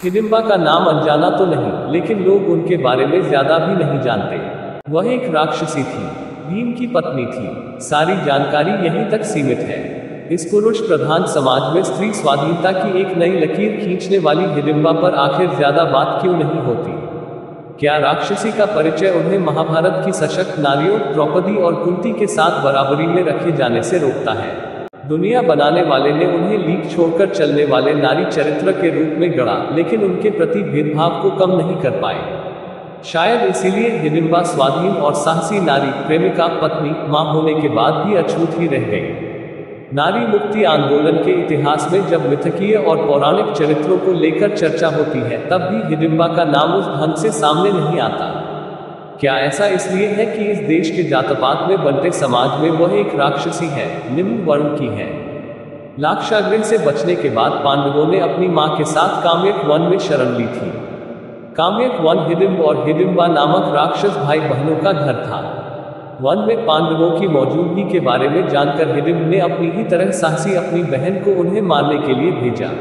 हिडिंबा का नाम अनजाना तो नहीं, लेकिन लोग उनके बारे में ज्यादा भी नहीं जानते। वह एक राक्षसी थी, भीम की पत्नी थी। सारी जानकारी यहीं तक सीमित है। इस पुरुष प्रधान समाज में स्त्री स्वाधीनता की एक नई लकीर खींचने वाली हिडिंबा पर आखिर ज्यादा बात क्यों नहीं होती? क्या राक्षसी का परिचय उन्हें महाभारत की सशक्त नारियों द्रौपदी और कुंती के साथ बराबरी में रखे जाने से रोकता है? दुनिया बनाने वाले ने उन्हें लीक छोड़कर चलने वाले नारी चरित्र के रूप में गढ़ा, लेकिन उनके प्रति भेदभाव को कम नहीं कर पाए। शायद इसीलिए हिडिंबा स्वाधीन और साहसी नारी, प्रेमिका, पत्नी, मां होने के बाद भी अछूत ही रह गई। नारी मुक्ति आंदोलन के इतिहास में जब मिथकीय और पौराणिक चरित्रों को लेकर चर्चा होती है, तब भी हिडिंबा का नाम उस ढंग से सामने नहीं आता। क्या ऐसा इसलिए है कि इस देश के जातपात में बंटे समाज में वह एक राक्षसी है, निम्न वर्ण की है? लाक्षागृह से बचने के बाद पांडवों ने अपनी मां के साथ काम्यक वन में शरण ली थी। काम्यक वन हिडिंब और हिडिंबा नामक राक्षस भाई बहनों का घर था। वन में पांडवों की मौजूदगी के बारे में जानकर हिडिंब ने अपनी ही तरह साहसी अपनी बहन को उन्हें मारने के लिए भेजा।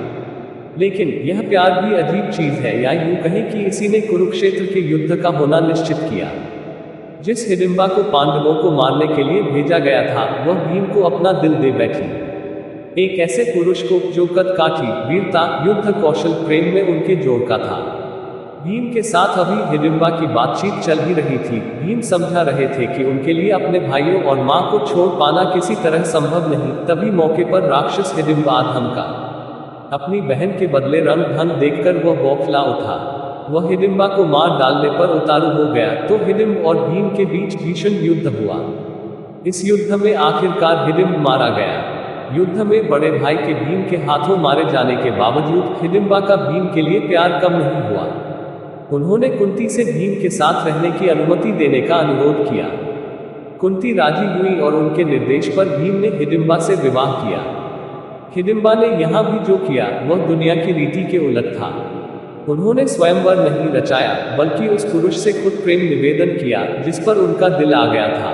लेकिन यह प्यार भी अजीब चीज है, या यूं कहें कि इसी ने कुरुक्षेत्र के युद्ध का होना निश्चित किया। जिस हिडिंबा को पांडवों को मारने के लिए भेजा गया था, वह भीम को अपना दिल दे बैठी। एक ऐसे पुरुष को जो कद काठी, वीरता, युद्ध कौशल, प्रेम में उनके जोड़ का था। भीम के साथ अभी हिडिंबा की बातचीत चल ही रही थी। भीम समझा रहे थे कि उनके लिए अपने भाइयों और मां को छोड़ पाना किसी तरह संभव नहीं। तभी मौके पर राक्षस हिडिंबा धमका। अपनी बहन के बदले रंग ढंग देखकर वह बौखला उठा। वह हिडिंबा को मार डालने पर उतारू हो गया, तो हिडिंब और भीम के बीच भीषण युद्ध हुआ। इस युद्ध में आखिरकार हिडिंब मारा गया। युद्ध में बड़े भाई के भीम के हाथों मारे जाने के बावजूद हिडिंबा का भीम के लिए प्यार कम नहीं हुआ। उन्होंने कुंती से भीम के साथ रहने की अनुमति देने का अनुरोध किया। कुंती राजी हुई और उनके निर्देश पर भीम ने हिडिंबा से विवाह किया। हिडिंबा ने यहाँ भी जो किया वह दुनिया की रीति के उलट था। उन्होंने स्वयंवर नहीं रचाया, बल्कि उस पुरुष से खुद प्रेम निवेदन किया जिस पर उनका दिल आ गया था।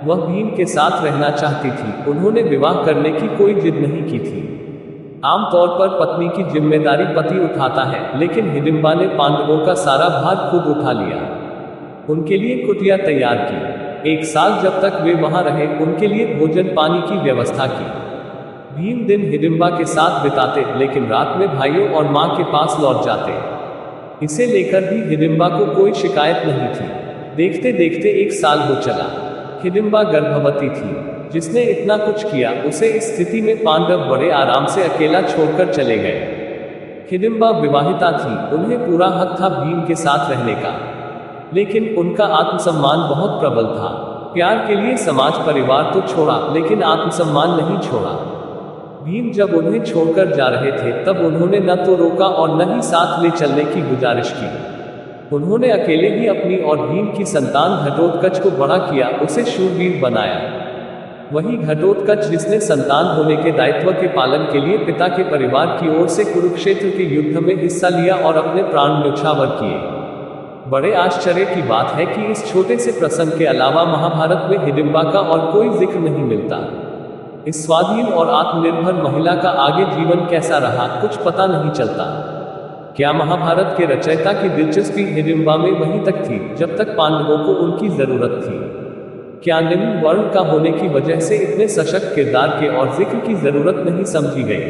वह भीम के साथ रहना चाहती थी। उन्होंने विवाह करने की कोई जिद नहीं की थी। आमतौर पर पत्नी की जिम्मेदारी पति उठाता है, लेकिन हिडिंबा ने पांडवों का सारा भार खुद उठा लिया। उनके लिए कुटिया तैयार की। 1 साल जब तक वे वहां रहे, उनके लिए भोजन पानी की व्यवस्था की। भीम दिन हिडिंबा के साथ बिताते, लेकिन रात में भाइयों और मां के पास लौट जाते। इसे लेकर भी हिडिंबा को कोई शिकायत नहीं थी। देखते देखते 1 साल हो चला। हिडिंबा गर्भवती थी। जिसने इतना कुछ किया, उसे इस स्थिति में पांडव बड़े आराम से अकेला छोड़कर चले गए। हिडिंबा विवाहिता थी, उन्हें पूरा हक था भीम के साथ रहने का। लेकिन उनका आत्मसम्मान बहुत प्रबल था। प्यार के लिए समाज परिवार तो छोड़ा, लेकिन आत्मसम्मान नहीं छोड़ा। भीम जब उन्हें छोड़कर जा रहे थे, तब उन्होंने न तो रोका और न ही साथ ले चलने की गुजारिश की। उन्होंने अकेले ही अपनी और भीम की संतान घटोत्कच को बड़ा किया, उसे शूरवीर बनाया। वही घटोत्कच जिसने संतान होने के दायित्व के पालन के लिए पिता के परिवार की ओर से कुरुक्षेत्र के युद्ध में हिस्सा लिया और अपने प्राण न्यौछावर किए। बड़े आश्चर्य की बात है कि इस छोटे से प्रसंग के अलावा महाभारत में हिडिंबा का और कोई जिक्र नहीं मिलता। इस स्वाधीन और आत्मनिर्भर महिला का आगे जीवन कैसा रहा, कुछ पता नहीं चलता। क्या महाभारत के रचयिता की दिलचस्पी हिडिंबा में वहीं तक थी जब तक पांडवों को उनकी जरूरत थी? क्या निम्न वर्ण का होने की वजह से इतने सशक्त किरदार के और जिक्र की जरूरत नहीं समझी गई?